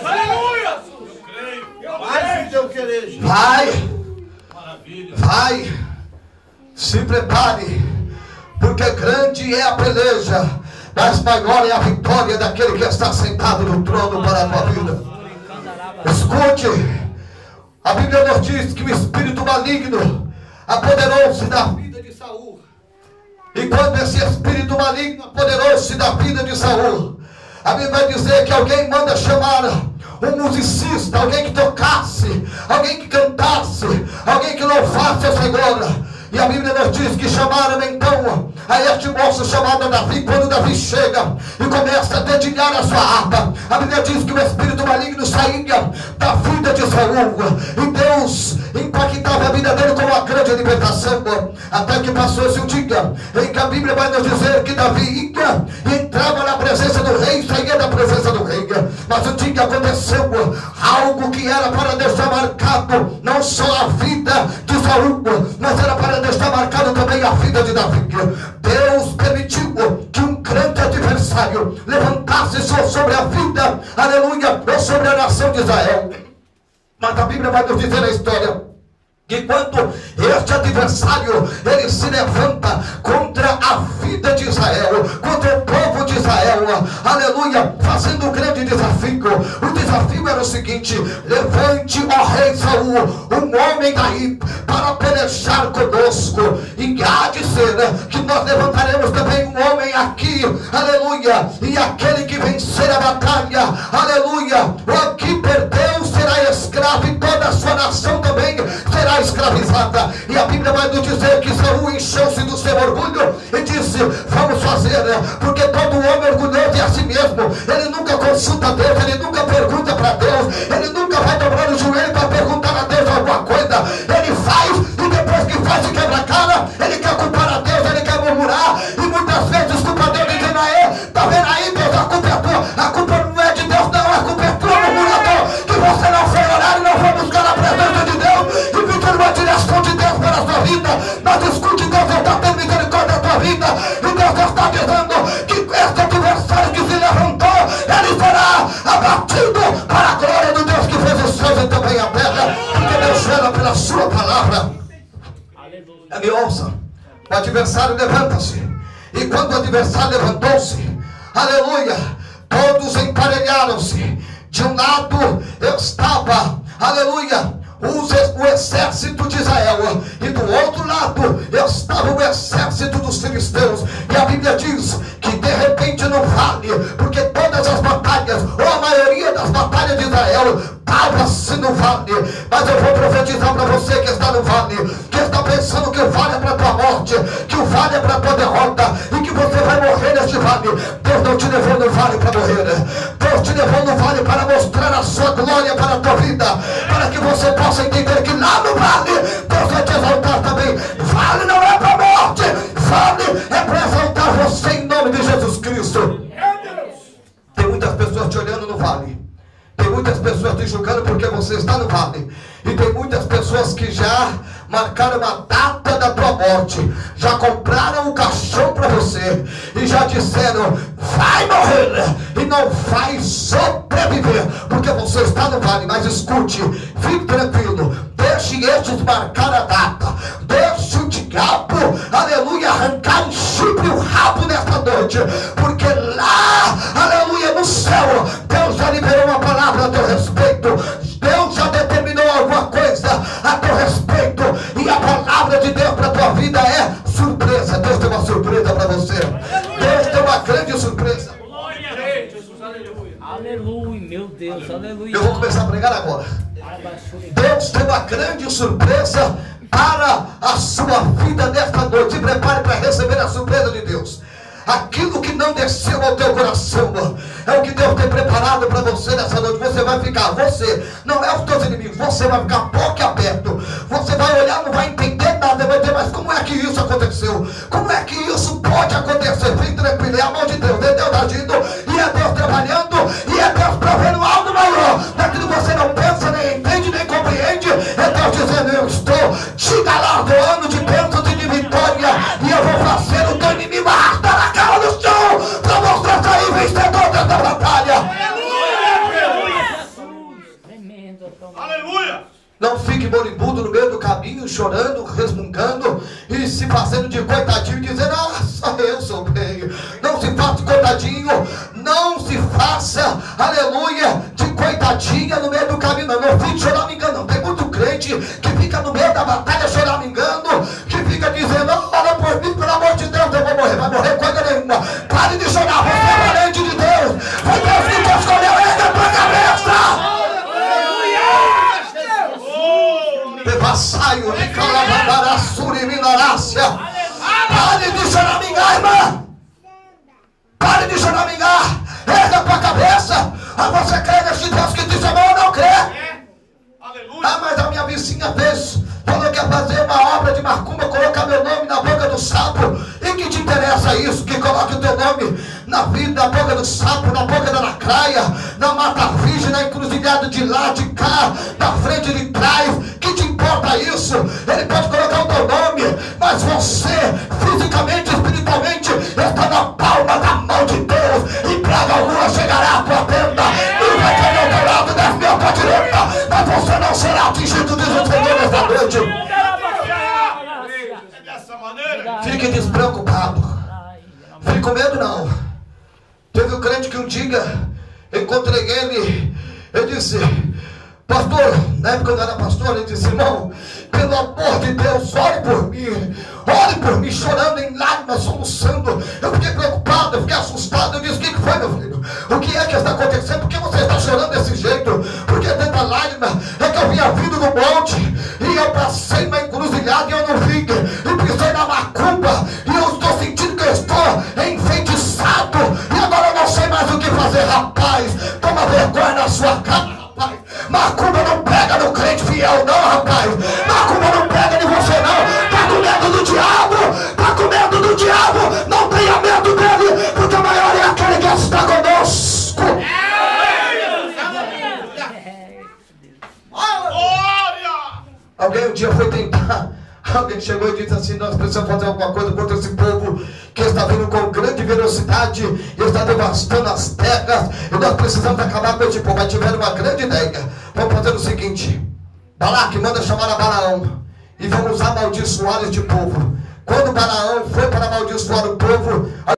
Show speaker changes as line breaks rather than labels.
Aleluia!
Vai, teu querer.
Vai. Vai. Se prepare. Porque grande é a peleja, mas maior é a vitória daquele que está sentado no trono para a tua vida. Escute. A Bíblia nos diz que o espírito maligno apoderou-se da vida de Saul. E quando esse espírito maligno apoderou-se da vida de Saul, a Bíblia vai dizer que alguém manda chamar um musicista, alguém que tocasse, alguém que cantasse, alguém que louvasse a Senhor. E a Bíblia nos diz que chamaram então a este moço chamado Davi. Quando Davi chega e começa a dedilhar a sua harpa, a Bíblia diz que o espírito maligno saía da vida de Saul, e Deus impactava a vida dele com uma grande libertação. Até que passou-se um dia em que a Bíblia vai nos dizer que Davi ia e entrava na presença do rei, saía da presença do rei. Mas um dia aconteceu algo que era para deixar marcado não só a vida de Saul, mas era para deixar marcado também a vida de Davi. Deus permitiu que um grande adversário levantasse sobre a vida, aleluia, ou sobre a nação de Israel. Mas a Bíblia vai nos dizer a história que quando este adversário ele se levanta contra a vida de Israel, contra o povo de Israel, aleluia, fazendo um grande desafio. O desafio era o seguinte: levante, ó rei Saul, um homem daí para pelejar conosco. E há de ser que nós levantaremos também um homem aqui, aleluia, e aquele que vencer a batalha, aleluia, o que perdeu será escravo, e toda a sua nação também será escravizada. E a Bíblia vai nos dizer que Saul encheu-se do seu orgulho e disse: vamos fazer, porque todo homem orgulhoso é a si mesmo. Ele nunca consulta a Deus, ele nunca pergunta para Deus, ele nunca vai dobrar o joelho para perguntar a Deus alguma coisa. Ele faz, e depois que faz, se quebra a cara, ele quer culpar a Deus, ele quer murmurar, e muitas vezes culpa a Deus, dizendo: aê, tá vendo aí, Deus, a culpa é tua. A culpa não é de Deus, não, a culpa é tua, murmurador, que você não foi orar e não foi buscar a presença de Deus e pedir uma direção de Deus para a sua vida. Mas escute, Deus está tendo misericórdia da tua vida, e Deus está dizendo que este adversário que se levantou, ele será abatido para a glória do Deus que fez os céus e também a terra, porque Deus gera pela sua palavra. Me ouça, o adversário levanta-se, e quando o adversário levantou-se, aleluia, todos emparelharam-se. De um lado estava, aleluia, o exército de Israel, e do outro lado estava o exército dos filisteus. E a Bíblia diz que de repente no vale, porque todas as batalhas, ou a maioria das batalhas de Israel, estava-se no vale. Mas eu vou profetizar para você que está no vale, que está pensando que o vale é para a tua morte, que o vale é para a tua derrota, e que você vai morrer neste vale. Deus não te levou no vale para morrer, Deus te levou no vale para mostrar a sua glória para a tua vida, para que você possa entender que lá no vale Deus vai te exaltar também. Vale não é para a morte, vale é para exaltar você em nome de Jesus Cristo. Tem muitas pessoas te olhando no vale, tem muitas pessoas te julgando porque você está no vale, e tem muitas pessoas que já marcaram a data da tua morte, já compraram o caixão para você e já disseram: vai morrer e não vai sobreviver, porque você está no vale. Mas escute, fique tranquilo, deixe estes marcar a data, deixe o diabo, aleluia, arrancar um chifre e um rabo nesta noite, porque lá, aleluia, no céu, Deus já liberou uma palavra a teu respeito, Deus já determinou alguma coisa a teu respeito, e a palavra de Deus para a tua vida é surpresa. Deus tem uma surpresa para você, Deus tem uma grande surpresa.
Aleluia, meu Deus, aleluia.
Eu vou começar a pregar agora. Deus tem uma grande surpresa para a sua vida nesta noite. Se prepare para receber a surpresa de Deus. Aquilo que não desceu ao teu coração é o que Deus tem preparado para você nessa noite. Você vai ficar, você, não é os teus inimigos, você vai ficar boca aberto. Você vai olhar, não vai entender nada, vai dizer: mas como é que isso aconteceu? Como é que isso pode acontecer? Fique tranquilo, é a mão de Deus, é Deus agindo, e é Deus trabalhando, e é Deus provendo algo maior daquilo que você não pensa, nem entende, nem compreende. É Deus dizendo: eu estou te galardoando de bênçãos e de vitória, e eu vou fazer o teu inimigo arrastar a cara no chão para mostrar sair vencedor dessa batalha.
Aleluia!
Não fique moribundo no meio do caminho, chorando, resmungando e se fazendo de coitadinho, dizendo: ah, só eu sou bem. Não se faça de coitadinho, não se faça, aleluia, de coitadinha no meio do caminho. Não fique choramingando, não. Tem muito crente que fica no meio da batalha choramingando, que fica dizendo: ora por mim, pelo amor de Deus, eu vou morrer. Vai morrer coisa nenhuma. Pare de chorar, você é valente de Deus. Foi Deus que te escolheu, erga a tua cabeça. Devassaio de Calabandarassuri Minarácia. Pare de choramingar, irmã. Pare de choramingar. Erga a tua cabeça. Você crê nesse Deus que te chamou ou não crê? Ah, mas a minha vizinha fez. Falou que ia fazer uma obra de macumba, colocar meu nome na boca do sapo. E que te interessa isso? Que coloque o teu nome na vida, na boca do sapo, na boca da lacraia, na mata virgem, na encruzilhada de lá, de cá, na frente e de trás. Que te importa isso? Ele pode colocar o teu nome, mas você, fisicamente, espiritualmente, está na palma da mão de Deus. E praga alguma chegará à tua tenda. E vai cair ao teu lado, 10 mil à tua direita, mas você não será atingido, diz o Senhor nesta noite. Fique despreocupado. Fique com medo não. Teve um crente que um dia encontrei ele. Ele disse: pastor, na época eu não era pastor, ele disse: irmão, pelo amor de Deus, ore por mim. Ore por mim, chorando em lágrimas, soluçando. Eu fiquei preocupado, eu fiquei assustado. Eu disse: o que foi, meu filho? O que é que está acontecendo? Por que você está chorando desse jeito? Porque tanta lágrima? É que eu vinha vindo no monte e eu passei uma encruzilhada e eu não vi. E pisei na macumba e eu estou sentindo que eu estou enfeitiçado. E agora eu não sei mais o que fazer. Rapaz, toma vergonha na sua cara, rapaz. Macumba não pega no crente fiel não, rapaz. Macumba não pega em você não. Tá com medo do diabo? Tá com medo do diabo? Não tenha medo dele, porque o maior é aquele que está conosco. Alguém um dia foi tentar. Alguém chegou e disse assim: nós precisamos fazer alguma coisa contra esse povo que está vindo com grande velocidade e está devastando as terras, e nós precisamos acabar com esse povo. Aí tiveram uma grande ideia: vamos fazer o seguinte, Balaque manda chamar a Balaão e vamos amaldiçoar este povo. Quando Balaão foi para amaldiçoar o povo,